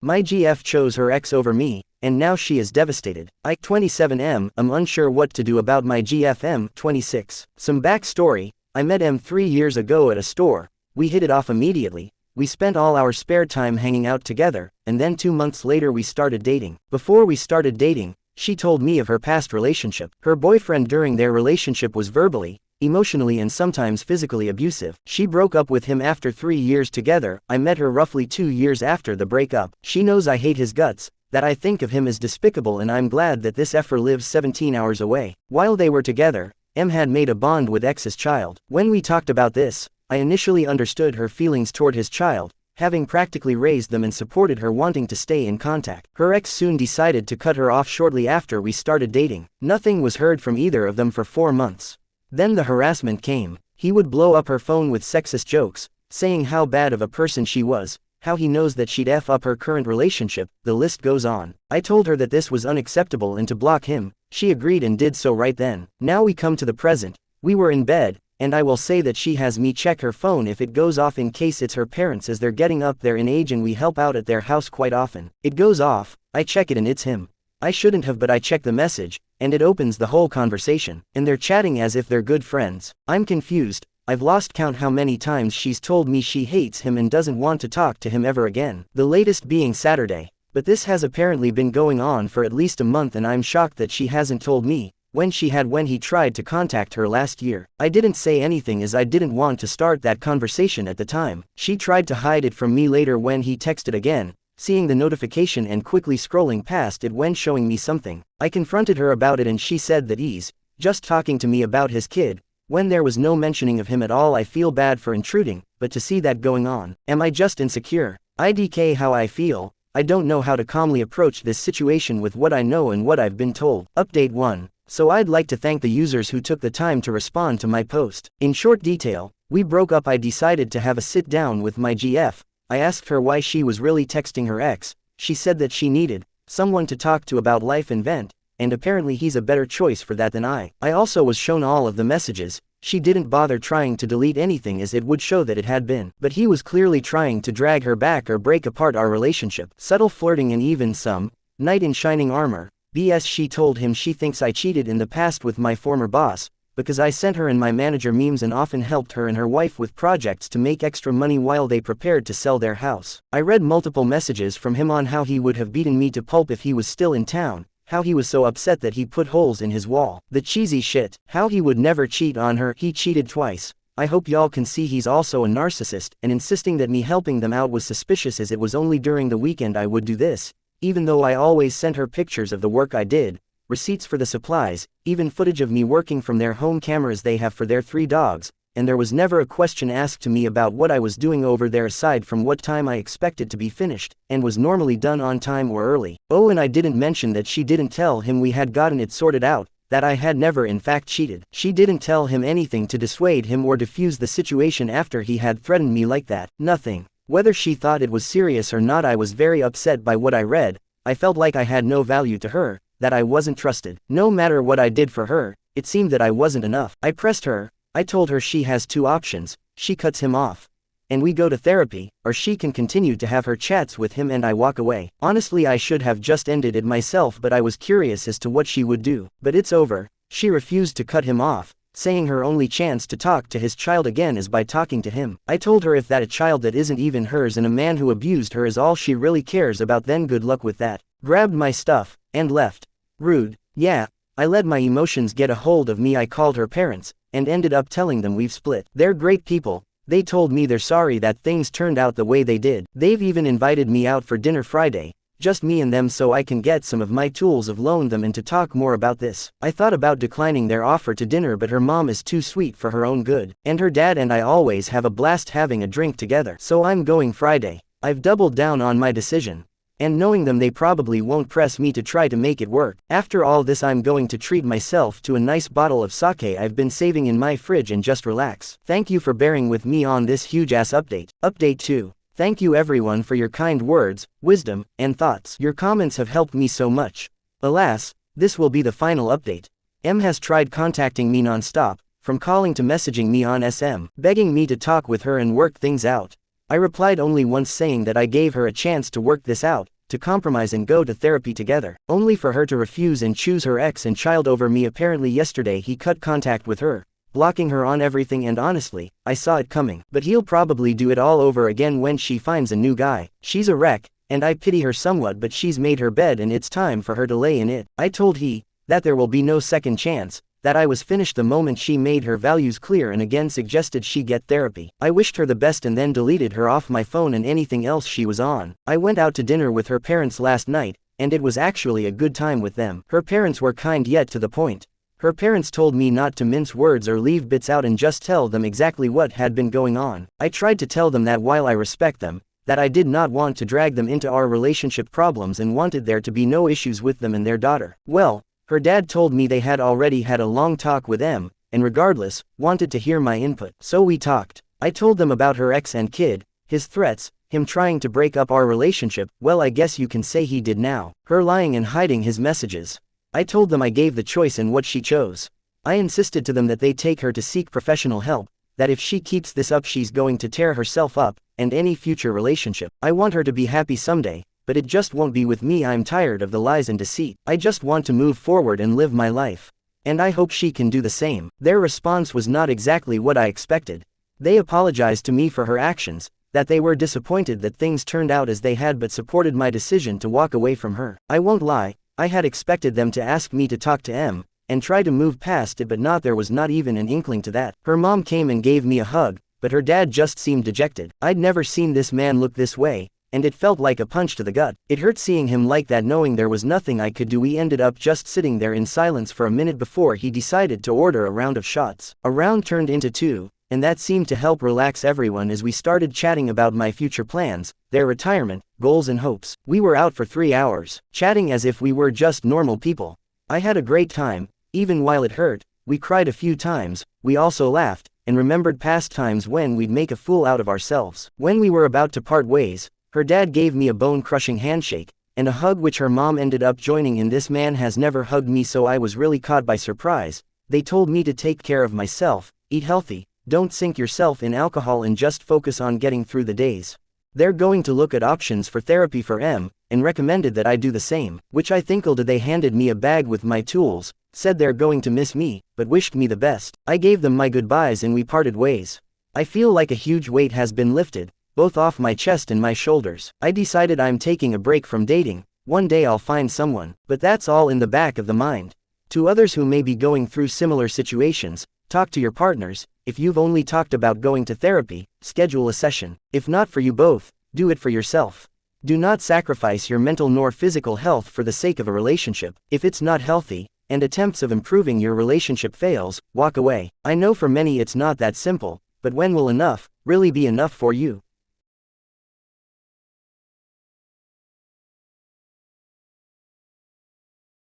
My GF chose her ex over me, and now she is devastated. I, 27M, am unsure what to do about my GF. 26. Some backstory: I met M 3 years ago at a store. We hit it off immediately. We spent all our spare time hanging out together, and then 2 months later we started dating. Before we started dating, she told me of her past relationship. Her boyfriend during their relationship was verbally, emotionally and sometimes physically abusive. She broke up with him after 3 years together. I met her roughly 2 years after the breakup. She knows I hate his guts, that I think of him as despicable, and I'm glad that this effer lives 17 hours away. While they were together, M had made a bond with X's child. When we talked about this, I initially understood her feelings toward his child, having practically raised them, and supported her wanting to stay in contact. Her ex soon decided to cut her off shortly after we started dating. Nothing was heard from either of them for 4 months. Then the harassment came. He would blow up her phone with sexist jokes, saying how bad of a person she was, how he knows that she'd F up her current relationship, the list goes on. I told her that this was unacceptable and to block him. She agreed and did so right then. Now we come to the present. We were in bed, and I will say that she has me check her phone if it goes off in case it's her parents, as they're getting up there in age and we help out at their house quite often. It goes off, I check it and it's him. I shouldn't have, but I check the message, and it opens the whole conversation, and they're chatting as if they're good friends. I'm confused. I've lost count how many times she's told me she hates him and doesn't want to talk to him ever again. The latest being Saturday. But this has apparently been going on for at least a month, and I'm shocked that she hasn't told me, when she had, when he tried to contact her last year. I didn't say anything as I didn't want to start that conversation at the time. She tried to hide it from me later when he texted again, seeing the notification and quickly scrolling past it when showing me something. I confronted her about it and she said that he's just talking to me about his kid, when there was no mentioning of him at all. I feel bad for intruding, but to see that going on, am I just insecure? IDK how I feel. I don't know how to calmly approach this situation with what I know and what I've been told. Update 1. So I'd like to thank the users who took the time to respond to my post. In short detail, we broke up. I decided to have a sit down with my GF. I asked her why she was really texting her ex. She said that she needed someone to talk to about life and vent, and apparently he's a better choice for that than I. I also was shown all of the messages. She didn't bother trying to delete anything as it would show that it had been. But he was clearly trying to drag her back or break apart our relationship. Subtle flirting and even some knight in shining armor BS. She told him she thinks I cheated in the past with my former boss, because I sent her and my manager memes and often helped her and her wife with projects to make extra money while they prepared to sell their house. I read multiple messages from him on how he would have beaten me to pulp if he was still in town, how he was so upset that he put holes in his wall. The cheesy shit. How he would never cheat on her. He cheated twice. I hope y'all can see he's also a narcissist, and insisting that me helping them out was suspicious, as it was only during the weekend I would do this, even though I always sent her pictures of the work I did, receipts for the supplies, even footage of me working from their home cameras they have for their 3 dogs, and there was never a question asked to me about what I was doing over there aside from what time I expected to be finished, and was normally done on time or early. Oh, and I didn't mention that she didn't tell him we had gotten it sorted out, that I had never in fact cheated. She didn't tell him anything to dissuade him or defuse the situation after he had threatened me like that. Nothing. Whether she thought it was serious or not, I was very upset by what I read. I felt like I had no value to her, that I wasn't trusted. No matter what I did for her, it seemed that I wasn't enough. I pressed her. I told her she has 2 options. She cuts him off, and we go to therapy, or she can continue to have her chats with him and I walk away. Honestly, I should have just ended it myself, but I was curious as to what she would do. But it's over. She refused to cut him off, saying her only chance to talk to his child again is by talking to him. I told her if that a child that isn't even hers and a man who abused her is all she really cares about, then good luck with that. Grabbed my stuff, and left. Rude. Yeah, I let my emotions get a hold of me. I called her parents, and ended up telling them we've split. They're great people. They told me they're sorry that things turned out the way they did. They've even invited me out for dinner Friday, just me and them, so I can get some of my tools of loan them and to talk more about this. I thought about declining their offer to dinner, but her mom is too sweet for her own good, and her dad and I always have a blast having a drink together. So I'm going Friday. I've doubled down on my decision, and knowing them, they probably won't press me to try to make it work. After all this, I'm going to treat myself to a nice bottle of sake I've been saving in my fridge and just relax. Thank you for bearing with me on this huge ass update. Update 2. Thank you everyone for your kind words, wisdom, and thoughts. Your comments have helped me so much. Alas, this will be the final update. M has tried contacting me non-stop, from calling to messaging me on SM, begging me to talk with her and work things out. I replied only once, saying that I gave her a chance to work this out, to compromise and go to therapy together, only for her to refuse and choose her ex and child over me. Apparently yesterday he cut contact with her, blocking her on everything, and honestly, I saw it coming. But he'll probably do it all over again when she finds a new guy. She's a wreck, and I pity her somewhat, but she's made her bed and it's time for her to lay in it. I told he that there will be no second chance, that I was finished the moment she made her values clear and again suggested she get therapy. I wished her the best and then deleted her off my phone and anything else she was on. I went out to dinner with her parents last night, and it was actually a good time with them. Her parents were kind yet to the point. Her parents told me not to mince words or leave bits out and just tell them exactly what had been going on. I tried to tell them that while I respect them, that I did not want to drag them into our relationship problems and wanted there to be no issues with them and their daughter. Well, her dad told me they had already had a long talk with M, and regardless, wanted to hear my input. So we talked. I told them about her ex and kid, his threats, him trying to break up our relationship, well I guess you can say he did now, her lying and hiding his messages. I told them I gave the choice and what she chose. I insisted to them that they take her to seek professional help, that if she keeps this up she's going to tear herself up, and any future relationship. I want her to be happy someday, but it just won't be with me. I'm tired of the lies and deceit. I just want to move forward and live my life. And I hope she can do the same. Their response was not exactly what I expected. They apologized to me for her actions, that they were disappointed that things turned out as they had, but supported my decision to walk away from her. I won't lie, I had expected them to ask me to talk to M, and try to move past it, but there was not even an inkling to that. Her mom came and gave me a hug, but her dad just seemed dejected. I'd never seen this man look this way, and it felt like a punch to the gut. It hurt seeing him like that, knowing there was nothing I could do. We ended up just sitting there in silence for a minute before he decided to order a round of shots. A round turned into two, and that seemed to help relax everyone as we started chatting about my future plans, their retirement, goals and hopes. We were out for 3 hours, chatting as if we were just normal people. I had a great time, even while it hurt. We cried a few times, we also laughed, and remembered past times when we'd make a fool out of ourselves. When we were about to part ways, her dad gave me a bone-crushing handshake, and a hug which her mom ended up joining in. This man has never hugged me, so I was really caught by surprise. They told me to take care of myself, eat healthy, don't sink yourself in alcohol, and just focus on getting through the days. They're going to look at options for therapy for M, and recommended that I do the same, which I think'll do. They handed me a bag with my tools, said they're going to miss me, but wished me the best. I gave them my goodbyes and we parted ways. I feel like a huge weight has been lifted, both off my chest and my shoulders. I decided I'm taking a break from dating. One day I'll find someone, but that's all in the back of the mind. To others who may be going through similar situations, talk to your partners. If you've only talked about going to therapy, schedule a session. If not for you both, do it for yourself. Do not sacrifice your mental nor physical health for the sake of a relationship. If it's not healthy, and attempts of improving your relationship fails, walk away. I know for many it's not that simple, but when will enough really be enough for you?